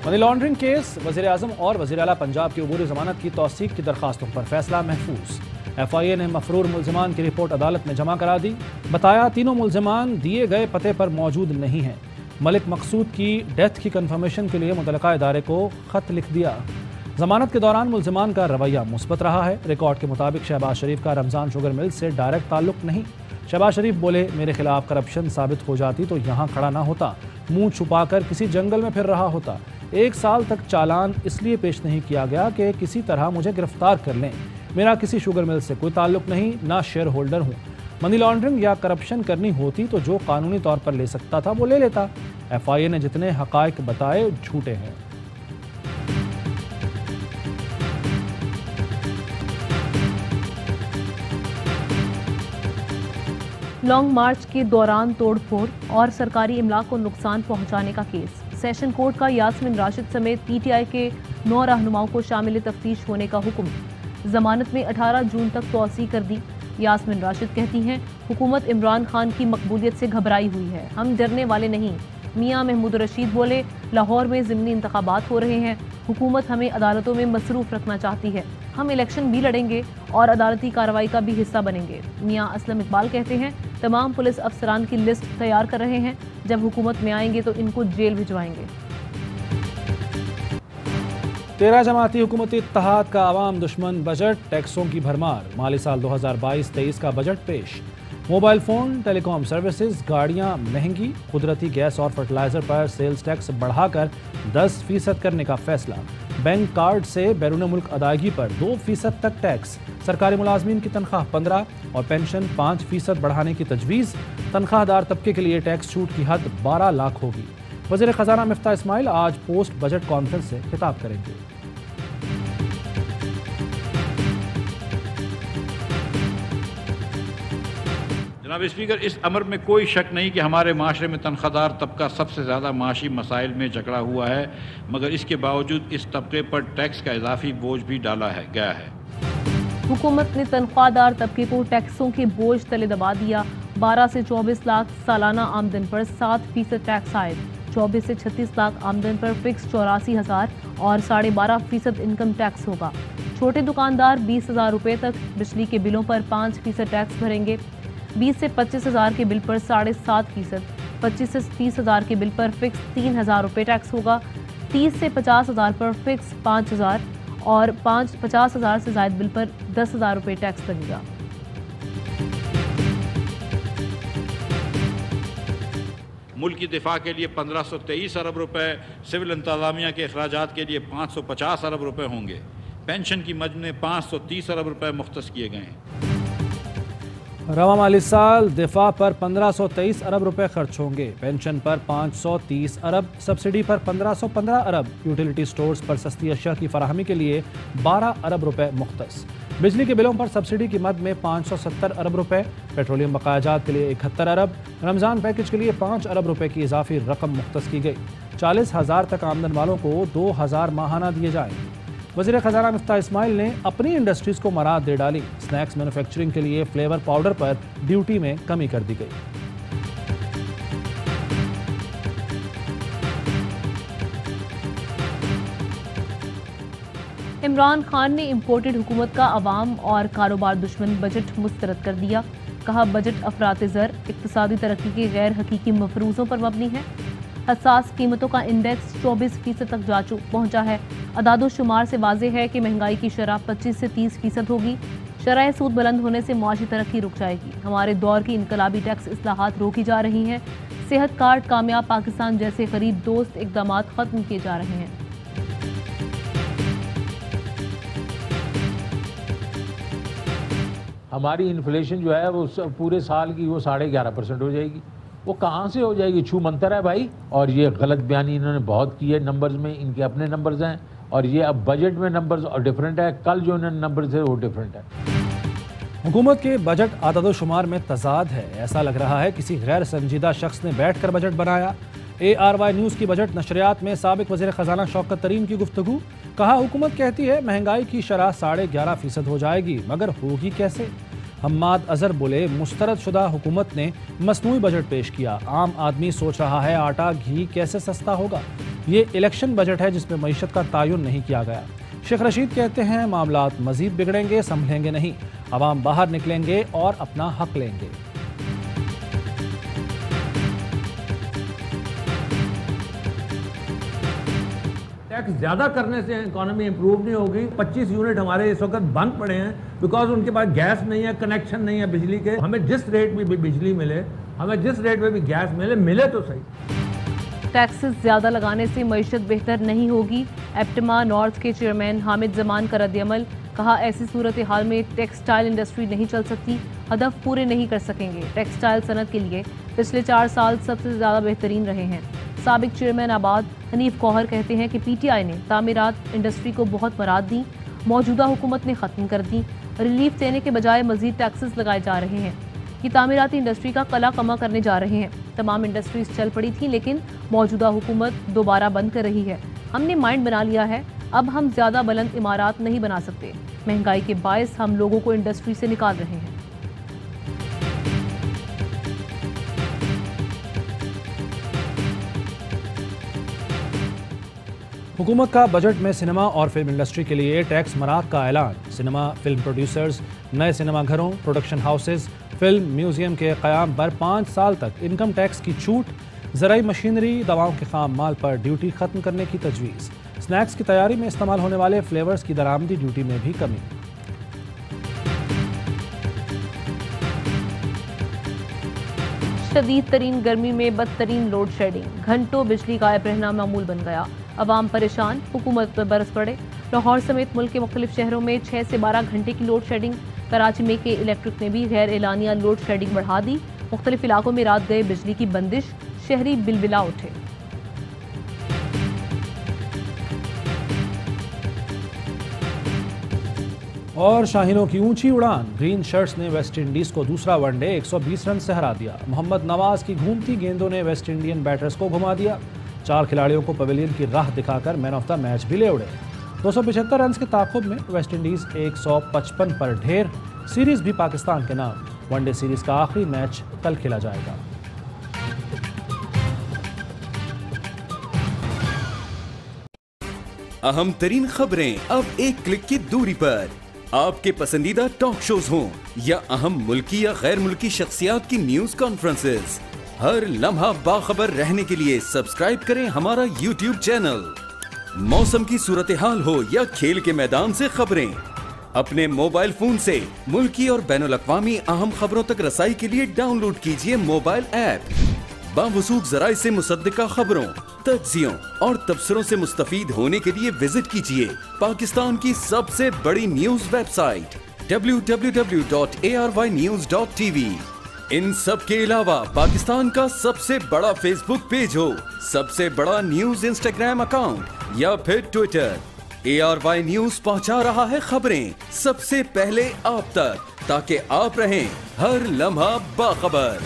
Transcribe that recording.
Money laundering case, وزیر اعظم اور وزیر اعلیٰ پنجاب کی عبوری ضمانت کی توثیق کی درخواستوں پر فیصلہ محفوظ۔ ایف آئی اے نے مفرور ملزمان کی رپورٹ عدالت میں جمع کرا دی۔ بتایا تینوں ملزمان دیے گئے پتے پر موجود نہیں ہیں۔ ملک مقصود کی ڈیتھ کی کنفرمیشن کے لیے متعلقہ ادارے کو خط لکھ دیا۔ ضمانت کے دوران ملزمان کا رویہ مثبت رہا ہے۔ ریکارڈ کے مطابق شہباز شریف کا رمضان شوگر مل سے ڈائریکٹ تعلق نہیں۔ شہباز شریف بولے، میرے خلاف کرپشن ثابت ہو جاتی تو یہاں کھڑا نہ ہوتا، منہ چھپا کر کسی جنگل میں پھر رہا ہوتا۔ 1 سال تک چالان اس لیے پیش نہیں کیا گیا کہ کسی طرح مجھے گرفتار کر لیں۔ میرا کسی شوگر مل سے کوئی تعلق نہیں، نہ شیئر ہولڈر ہوں۔ منی لانڈرنگ یا کرپشن کرنی ہوتی تو جو قانونی طور پر لے سکتا تھا وہ لے لیتا۔ ایف آئی اے نے جتنے حقائق بتائے جھوٹے ہیں۔ لانگ مارچ کے دوران توڑ پھوڑ اور سرکاری املاک کو نقصان پہنچانے کا کیس۔ سیشن کورٹ کا یاسمین راشد سمیت پی ٹی آئی کے 9 رہنماؤں کو شامل تفتیش ہونے کا حکم۔ ضمانت میں 18 جون تک توسیع کر دی۔ یاسمین راشد کہتی ہیں، حکومت عمران خان کی مقبولیت سے گھبرائی ہوئی ہے، ہم ڈرنے والے نہیں۔ میاں محمود رشید بولے، لاہور میں ضمنی انتخابات ہو رہے ہیں، حکومت ہمیں عدالتوں میں مصروف رکھنا چاہتی ہے، ہم الیکشن بھی لڑیں گے اور عدالتی کارروائی کا بھی حصہ بنیں گے۔ میاں اسلم اقبال کہتے ہیں، تمام پولیس افسران کی لسٹ تیار کر رہے ہیں، جب حکومت میں آئیں گے تو ان کو جیل بھجوائیں گے۔ 13 جماعتی حکومتی اتحاد کا عوام دشمن بجٹ، ٹیکسوں کی بھرمار، مالی سال 2022-23 کا بجٹ پیش۔ موبائل فون، ٹیلی کام سروسز، گاڑیاں مہنگی، قدرتی گیس اور فرٹیلائزر پر سیلز ٹیکس بڑھا کر 10% کرنے کا فیصلہ۔ بینک کارڈ سے بیرون ملک ادائیگی پر 2% تک ٹیکس۔ سرکاری ملازمین کی تنخواہ 15 اور پینشن 5% بڑھانے کی تجویز۔ تنخواہ دار طبقے کے لیے ٹیکس چھوٹ کی حد 12 لاکھ ہوگی۔ وزیر خزانہ مفتاح اسماعیل آج پوسٹ بجٹ کانفرنس سے خطاب کریں گے۔ جناب اسپیکر، اس امر میں کوئی شک نہیں کہ ہمارے معاشرے میں تنخواہ دار طبقہ سب سے زیادہ معاشی مسائل میں جکڑا ہوا ہے، مگر اس کے باوجود اس طبقے پر ٹیکس کا اضافی بوجھ بھی ڈالا گیا ہے۔ حکومت نے تنخواہ دار طبقے کو ٹیکسوں کے بوجھ تلے دبا دیا۔ 12 سے 24 لاکھ سالانہ آمدن پر 7% ٹیکس عائد، 24 سے 36 لاکھ آمدن پر فکس 84,000 اور 12.5% انکم ٹیکس ہوگا۔ چھوٹے دکاندار 20,000 روپے تک بجلی کے بلوں پر 5% ٹیکس بھریں گے۔ 20 سے 25,000 کے بل پر 7.5%، 25 سے 30,000 کے بل پر فکس 3,000 روپے ٹیکس ہوگا، 30 سے 50,000 پر فکس 5,000 اور 50,000 سے زائد بل پر 10,000 روپے ٹیکس لگے گا۔ ملک کی دفاع کے لیے 1523 ارب روپے، سول انتظامیہ کے اخراجات کے لیے 550 ارب روپے ہوں گے۔ پینشن کی مد میں 530 ارب روپے مختص کیے گئے ہیں۔ رواں مالی سال دفاع پر 1523 ارب روپے خرچ ہوں گے، پینشن پر 530 ارب، سبسڈی پر 1515 ارب، یوٹیلیٹی سٹورز پر سستی اشیاء کی فراہمی کے لیے 12 ارب روپے مختص۔ بجلی کے بلوں پر سبسڈی کی مد میں 570 ارب روپے، پیٹرولیم بقایا جات کے لیے 71 ارب، رمضان پیکج کے لیے 5 ارب روپے کی اضافی رقم مختص کی گئی۔ 40,000 تک آمدن والوں کو 2,000 ماہانہ دیے جائیں گے۔ وزیر خزانہ مفتاح اسماعیل نے اپنی انڈسٹریز کو مراد دے ڈالی۔ سنیکس مینوفیکچرنگ کے لیے فلیور پاؤڈر پر ڈیوٹی میں کمی کر دی گئی۔ عمران خان نے امپورٹڈ حکومت کا عوام اور کاروبار دشمن بجٹ مسترد کر دیا۔ کہا، بجٹ افراط زر، اقتصادی ترقی کے غیر حقیقی مفروضوں پر مبنی ہے۔ حساس قیمتوں کا انڈیکس 24% تک جا پہنچا ہے۔ اعداد و شمار سے واضح ہے کہ مہنگائی کی شرح 25 سے 30% ہوگی۔ شرح سود بلند ہونے سے معاشی ترقی رک جائے گی۔ ہمارے دور کی انقلابی ٹیکس اصلاحات روکی جا رہی ہیں۔ صحت کارڈ، کامیاب پاکستان جیسے غریب دوست اقدامات ختم کیے جا رہے ہیں۔ ہماری انفلیشن جو ہے وہ پورے سال کی وہ 11.5% ہو جائے گی۔ وہ کہاں سے ہو جائے گی؟ چھو منتر ہے بھائی۔ اور یہ غلط بیانی انہوں نے بہت کی ہے نمبرز میں، ان کے اپنے نمبرز ہیں، اور یہ اب بجٹ میں نمبرز ڈیفرنٹ ہے، کل جو انہوں نے نمبرز ہے وہ ڈیفرنٹ ہے۔ حکومت کے بجٹ اعداد و شمار میں تضاد ہے، ایسا لگ رہا ہے کسی غیر سنجیدہ شخص نے بیٹھ کر بجٹ بنایا۔ ARY نیوز کی بجٹ نشریات میں سابق وزیر خزانہ شوکت ترین کی گفتگو۔ کہا، حکومت کہتی ہے مہنگائی کی شرح 11.5% ہو جائے گی، مگر ہوگی کیسے؟ حماد اظہر بولے، مسترد شدہ حکومت نے مصنوعی بجٹ پیش کیا، عام آدمی سوچ رہا ہے آٹا گھی کیسے سستا ہوگا۔ یہ الیکشن بجٹ ہے جس میں معیشت کا تعین نہیں کیا گیا۔ شیخ رشید کہتے ہیں معاملات مزید بگڑیں گے، سنبھلیں گے نہیں، عوام باہر نکلیں گے اور اپنا حق لیں گے۔ ٹیکس زیادہ کرنے سے اکانومی امپروو نہیں ہوگی۔ 25 یونٹ ہمارے اس وقت بند پڑے ہیں بیکاز ان کے پاس گیس نہیں ہے، کنیکشن نہیں ہے بجلی کے۔ ہمیں جس ریٹ میں بھی بجلی ملے، ہمیں جس ریٹ میں بھی گیس ملے تو صحیح۔ ٹیکسز زیادہ لگانے سے معیشت بہتر نہیں ہوگی۔ ایپٹما نارتھ کے چیئرمین حامد زمان کا رد عمل، کہا ایسی صورتحال میں ٹیکسٹائل انڈسٹری نہیں چل سکتی، ہدف پورے نہیں کر سکیں گے۔ ٹیکسٹائل صنعت کے لیے پچھلے 4 سال سب سے زیادہ بہترین رہے ہیں۔ سابق چیئرمین آباد حنیف کوہر کہتے ہیں کہ پی ٹی آئی نے تعمیرات انڈسٹری کو بہت مراد دیں، موجودہ حکومت نے ختم کر دی، ریلیف دینے کے بجائے مزید ٹیکسز لگائے جا رہے ہیں۔ یہ تعمیراتی انڈسٹری کا قلع کما کرنے جا رہے ہیں۔ تمام انڈسٹریز چل پڑی تھیں لیکن موجودہ حکومت دوبارہ بند کر رہی ہے۔ ہم نے مائنڈ بنا لیا ہے، اب ہم زیادہ بلند عمارات نہیں بنا سکتے۔ مہنگائی کے باعث ہم لوگوں کو انڈسٹری سے نکال رہے ہیں۔ حکومت کا بجٹ میں سنیما اور فلم انڈسٹری کے لیے ٹیکس مراحت کا اعلان۔ سنیما فلم پروڈیوسرز، نئے سنیما گھروں، پروڈکشن ہاؤسز، فلم میوزیم کے قیام پر 5 سال تک انکم ٹیکس کی چھوٹ، زرعی مشینری، دواؤں کے خام مال پر ڈیوٹی ختم کرنے کی تجویز، سنیکس کی تیاری میں استعمال ہونے والے فلیورز کی درآمدی ڈیوٹی میں بھی کمی۔ شدید ترین گرمی میں بدترین لوڈ شیڈنگ، گھنٹوں بجلی غائب رہنا معمول بن گیا، عوام پریشان، حکومت پر برس پڑے۔ لاہور سمیت ملک کے مختلف شہروں میں 6 سے 12 گھنٹے کی لوڈ شیڈنگ۔ کراچی میں کے الیکٹرک نے بھی غیر اعلانیہ لوڈ شیڈنگ بڑھا دی، مختلف علاقوں میں رات گئے بجلی کی بندش، شہری بلبلا اٹھے۔ اور شاہینوں کی اونچی اڑان، گرین شرٹس نے ویسٹ انڈیز کو دوسرا ون ڈے 120 رن سے ہرا دیا۔ محمد نواز کی گھومتی گیندوں نے ویسٹ انڈین بیٹرز کو گھما دیا۔ 4 کھلاڑیوں کو پویلین کی راہ دکھا کر مین آف دا میچ بھی لے اڑے۔ 275 رنز کے تعاقب میں ویسٹ انڈیز 155 پر ڈھیر۔ سیریز بھی پاکستان کے نام۔ ون ڈے سیریز کا آخری میچ کل کھیلا جائے گا۔ اہم ترین خبریں اب ایک کلک کی دوری پر۔ آپ کے پسندیدہ ٹاک شوز ہوں یا اہم ملکی یا غیر ملکی شخصیات کی نیوز کانفرنسز، ہر لمحہ باخبر رہنے کے لیے سبسکرائب کریں ہمارا یوٹیوب چینل۔ موسم کی صورتحال ہو یا کھیل کے میدان سے خبریں، اپنے موبائل فون سے ملکی اور بین الاقوامی اہم خبروں تک رسائی کے لیے ڈاؤن لوڈ کیجیے موبائل ایپ۔ باوثوق ذرائع سے مصدقہ خبروں، تجزیوں اور تبصروں سے مستفید ہونے کے لیے وزٹ کیجیے پاکستان کی سب سے بڑی نیوز ویب سائٹ www.arYnews.tv۔ ان سب کے علاوہ پاکستان کا سب سے بڑا فیس بک پیج ہو، سب سے بڑا نیوز انسٹاگرام اکاؤنٹ یا پھر ٹویٹر، ARY نیوز پہنچا رہا ہے خبریں سب سے پہلے آپ تک، تاکہ آپ رہیں ہر لمحہ باخبر۔